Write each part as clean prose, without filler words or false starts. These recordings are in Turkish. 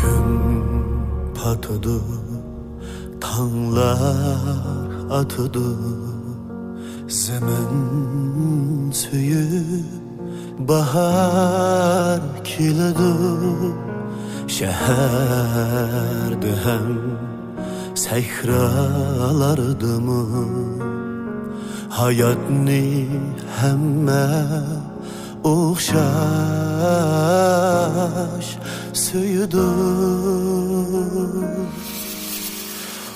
Gün patıdı, tanlar atıdı, zemin suyu bahar kilidi. Şehirde hem sehralardımı, hayatni hemme oxşaş suyudu.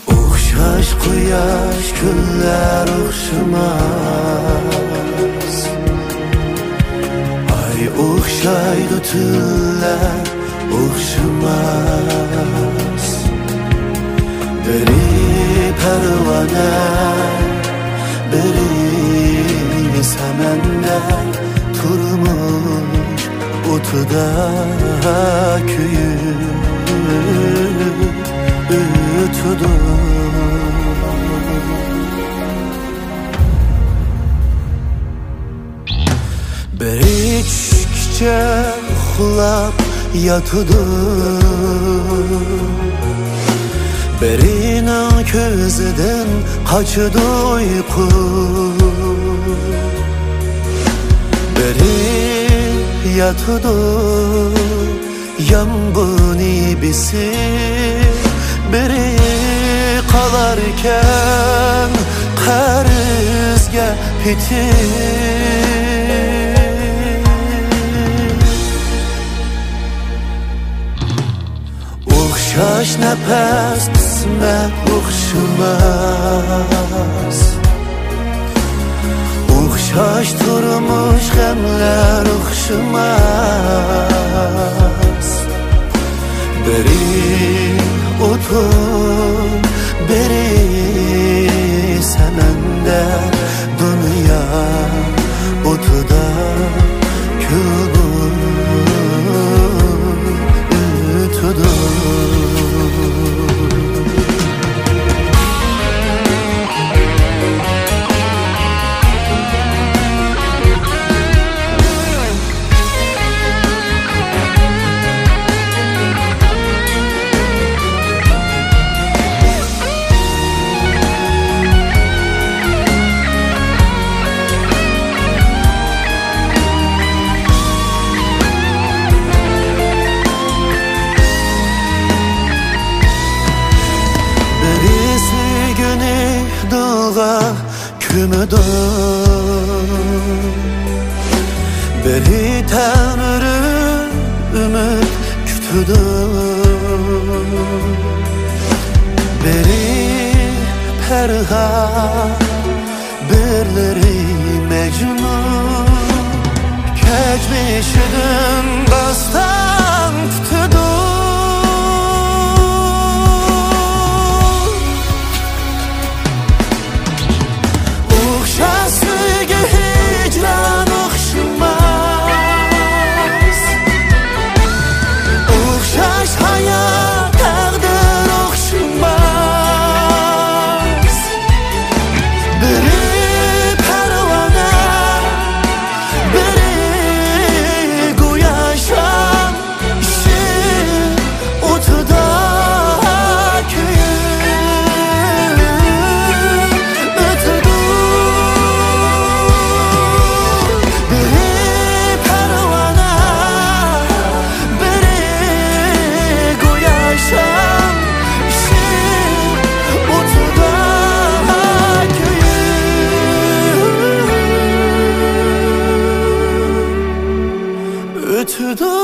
Oxşaş quyosh kunlar o'xshamas, ay o'xshaydi tunlar o'xshamas. Biri pervane, biri samandar, turmuş otuda kuyup ötüdü. Biri küçükçe uxlab yatıdı, birinin ko'zidan qochdi uyqu. Biri yatıdı yang'ini bisib, biri qolarkan qarzga petib. O'xshash nafas qismat o'xshamas, o'xshash turmush g'amlar o'xshamas. Biri o'tun, biri samandar, dunyo o'tida ko'p ötüdü. Kümüdü, biri tanrı ümit kütüdü, biri perha, birleri mecnun. Keçmişidin bastan tutudu. Ötüdü.